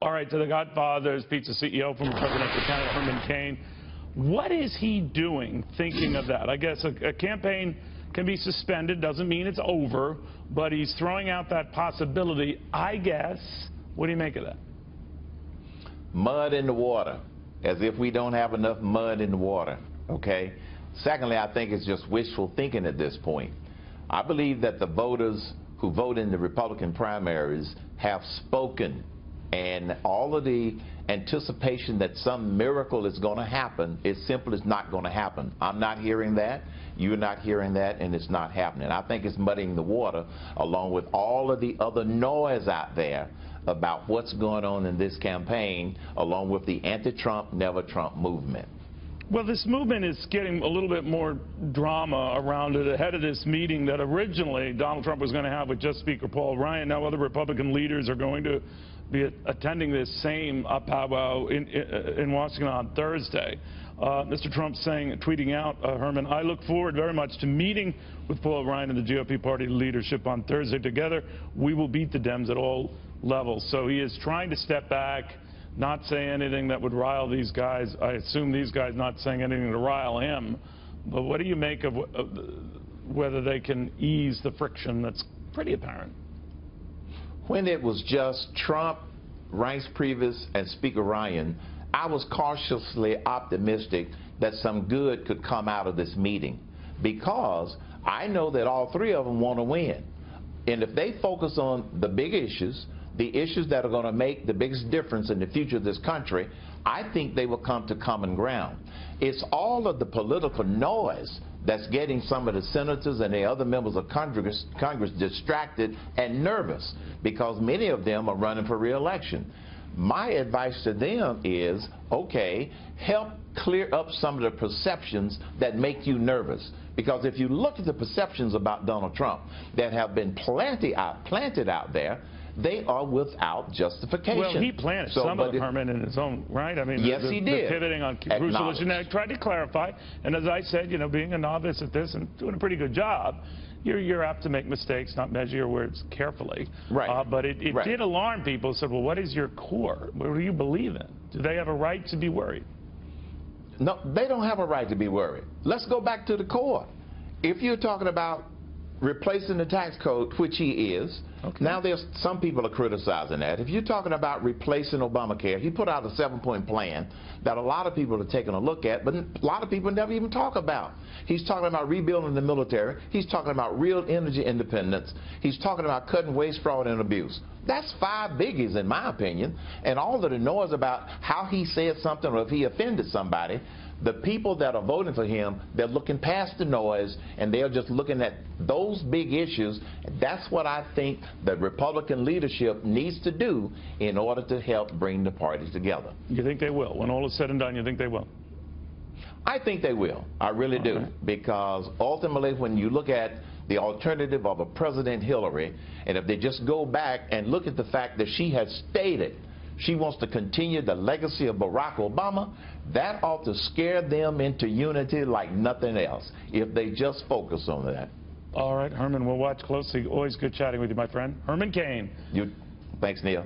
All right, to the Godfather's Pizza CEO, former presidential candidate Herman Cain. What is he doing thinking of that? I guess a campaign can be suspended, doesn't mean it's over, but he's throwing out that possibility, I guess. What do you make of that? Mud in the water, as if we don't have enough mud in the water, okay? Secondly, I think it's just wishful thinking at this point. I believe that the voters who vote in the Republican primaries have spoken, and all of the anticipation that some miracle is going to happen is simply not going to happen. I'm not hearing that, you're not hearing that, and it's not happening. I think it's muddying the water along with all of the other noise out there about what's going on in this campaign, along with the anti-Trump, never-Trump movement. Well, this movement is getting a little bit more drama around it ahead of this meeting that originally Donald Trump was going to have with just Speaker Paul Ryan. Now other Republican leaders are going to be attending this same powwow in Washington on Thursday. Mr. Trump saying, tweeting out, Herman, I look forward very much to meeting with Paul Ryan and the GOP party leadership on Thursday. Together, we will beat the Dems at all levels. So he is trying to step back, not say anything that would rile these guys. I assume these guys not saying anything to rile him. But what do you make of whether they can ease the friction that's pretty apparent? When it was just Trump, Reince Priebus, and Speaker Ryan, I was cautiously optimistic that some good could come out of this meeting, because I know that all three of them want to win. And if they focus on the big issues, the issues that are going to make the biggest difference in the future of this country, I think they will come to common ground. It's all of the political noise that's getting some of the senators and the other members of Congress distracted and nervous, because many of them are running for re-election. My advice to them is, okay, help clear up some of the perceptions that make you nervous. Because if you look at the perceptions about Donald Trump that have been planted out there, they are without justification. Well, he planted some of them, Herman, in his own right. I mean, yes, he did. The pivoting on Cruz, and I tried to clarify. And as I said, you know, being a novice at this and doing a pretty good job, you're apt to make mistakes, not measure your words carefully. Right. But it did alarm people. Said, well, what is your core? What do you believe in? Do they have a right to be worried? No, they don't have a right to be worried. Let's go back to the core. If you're talking about replacing the tax code, which he is, now there's some people are criticizing that. If you're talking about replacing Obamacare, he put out a 7-point plan that a lot of people are taking a look at, but a lot of people never even talk about. He's talking about rebuilding the military. He's talking about real energy independence. He's talking about cutting waste, fraud, and abuse. That's 5 biggies, in my opinion. And all of the noise about how he said something or if he offended somebody, the people that are voting for him, they're looking past the noise and they're just looking at those big issues. That's what I think the Republican leadership needs to do in order to help bring the parties together. You think they will? When all is said and done, you think they will? I think they will. I really do. Because ultimately, when you look at the alternative of a President Hillary, and if they just go back and look at the fact that she has stated she wants to continue the legacy of Barack Obama, that ought to scare them into unity like nothing else, if they just focus on that. All right, Herman, we'll watch closely. Always good chatting with you, my friend. Herman Cain. Thanks, Neil.